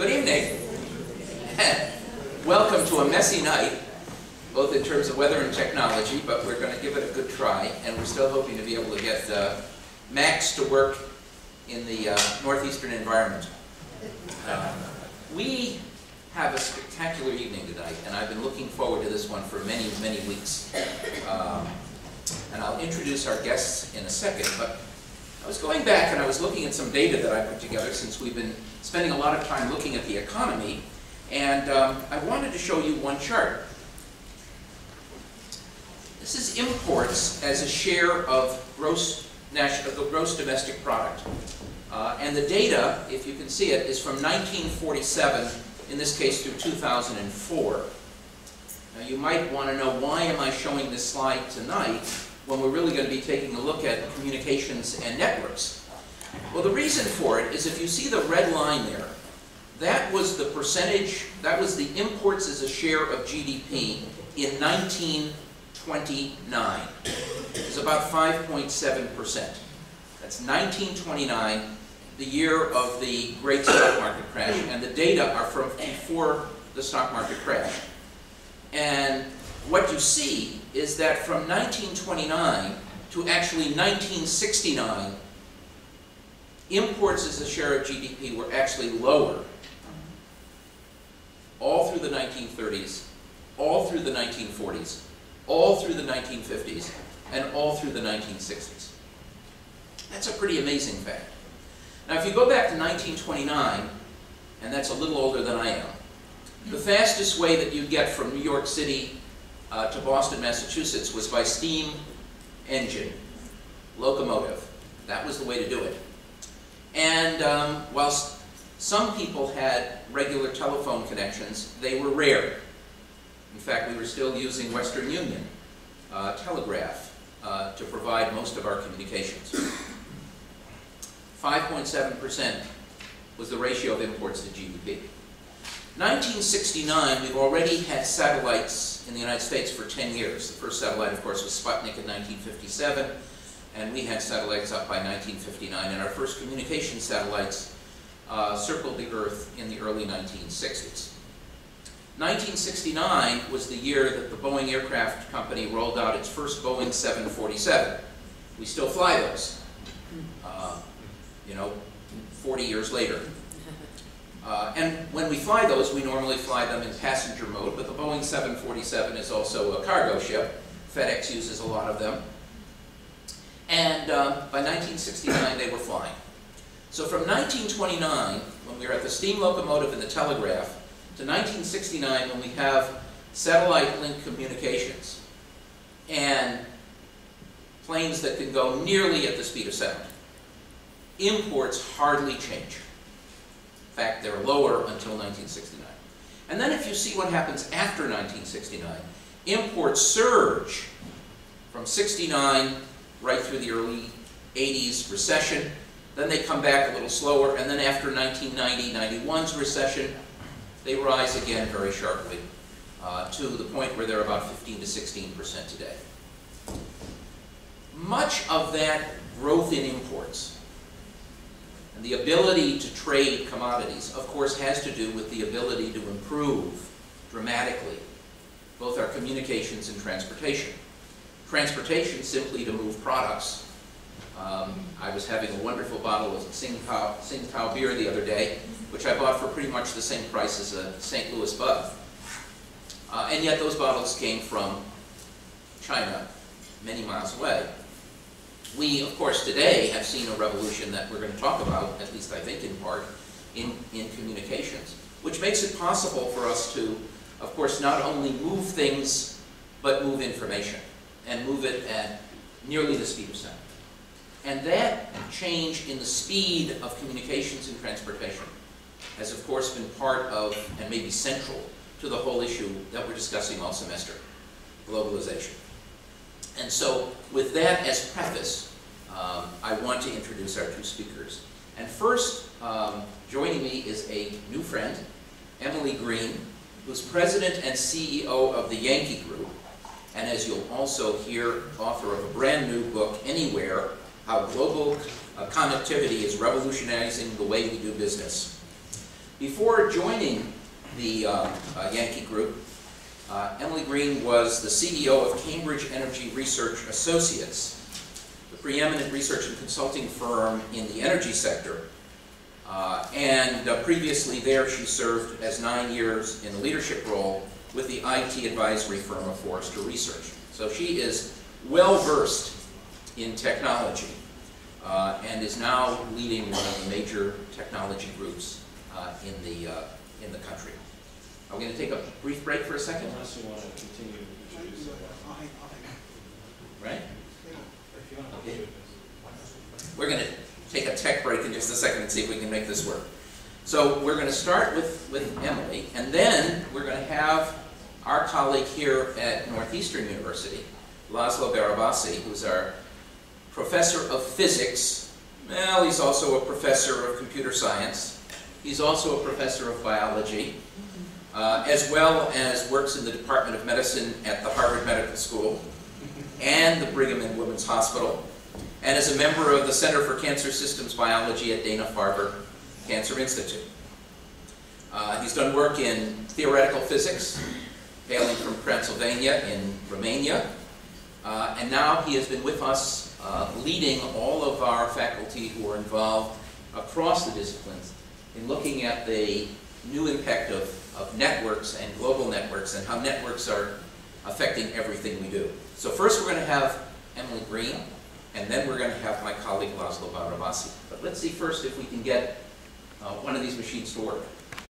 Good evening. Welcome to a messy night, both in terms of weather and technology, but we're going to give it a good try, and we're still hoping to be able to get Max to work in the Northeastern environment. We have a spectacular evening tonight, and I've been looking forward to this one for many, many weeks. And I'll introduce our guests in a second, but I was going back and I was looking at some data that I put together since we've been spending a lot of time looking at the economy, and I wanted to show you one chart. This is imports as a share of gross domestic product. And the data, if you can see it, is from 1947, in this case through 2004. Now you might want to know, why am I showing this slide tonight when we're really going to be taking a look at communications and networks? Well, the reason for it is if you see the red line there, that was the percentage, that was the imports as a share of GDP in 1929. It was about 5.7%. That's 1929, the year of the great stock market crash, and the data are from before the stock market crash. And what you see is that from 1929 to actually 1969, imports as a share of GDP were actually lower all through the 1930s, all through the 1940s, all through the 1950s, and all through the 1960s. That's a pretty amazing fact. Now, if you go back to 1929, and that's a little older than I am, the fastest way that you get from New York City to Boston, Massachusetts was by steam engine, locomotive. That was the way to do it. And whilst some people had regular telephone connections, they were rare. In fact, we were still using Western Union telegraph to provide most of our communications. 5.7% was the ratio of imports to GDP. 1969, we've already had satellites in the United States for 10 years. The first satellite, of course, was Sputnik in 1957, and we had satellites up by 1959, and our first communication satellites circled the Earth in the early 1960s. 1969 was the year that the Boeing Aircraft Company rolled out its first Boeing 747. We still fly those, 40 years later. And when we fly those, we normally fly them in passenger mode, but the Boeing 747 is also a cargo ship. FedEx uses a lot of them. And by 1969, they were flying. So from 1929, when we were at the steam locomotive and the telegraph, to 1969, when we have satellite-linked communications and planes that can go nearly at the speed of sound, imports hardly change. In fact, they're lower until 1969. And then if you see what happens after 1969, imports surge from 69 right through the early 80s recession. Then they come back a little slower, and then after 1990-91's recession, they rise again very sharply to the point where they're about 15 to 16% today. Much of that growth in imports and the ability to trade commodities, of course, has to do with the ability to improve dramatically both our communications and transportation. Transportation, simply to move products. I was having a wonderful bottle of Tsing Tao beer the other day, which I bought for pretty much the same price as a St. Louis Bud. And yet those bottles came from China, many miles away. We, of course, today have seen a revolution that we're going to talk about, at least I think in part, in communications, which makes it possible for us to, of course, not only move things, but move information, and move it at nearly the speed of sound. And that change in the speed of communications and transportation has, of course, been part of, and maybe central to the whole issue that we're discussing all semester, globalization. And so, with that as preface, I want to introduce our two speakers. And first, joining me is a new friend, Emily Green, who's president and CEO of the Yankee Group, and as you'll also hear, author of a brand new book, Anywhere, How Global Connectivity is Revolutionizing the Way We Do Business. Before joining the Yankee group, Emily Green was the CEO of Cambridge Energy Research Associates, the preeminent research and consulting firm in the energy sector. Previously there, she served as 9 years in a leadership role with the IT advisory firm of Forrester Research. So she is well-versed in technology and is now leading one of the major technology groups in the country. Are we going to take a brief break for a second? Unless you want to continue to introduce it. Right? Okay. We're going to take a tech break in just a second and see if we can make this work. So we're going to start with Emily, and then we're going to have our colleague here at Northeastern University, Laszlo-Barabasi, who's our professor of physics. Well, he's also a professor of computer science. He's also a professor of biology, as well as works in the Department of Medicine at the Harvard Medical School and the Brigham and Women's Hospital, and is a member of the Center for Cancer Systems Biology at Dana-Farber Cancer Institute. He's done work in theoretical physics, hailing from Pennsylvania in Romania, and now he has been with us leading all of our faculty who are involved across the disciplines in looking at the new impact of networks and global networks and how networks are affecting everything we do. So first we're going to have Emily Green, and then we're going to have my colleague Laszlo-Barabasi. But let's see first if we can get one of these machines to work.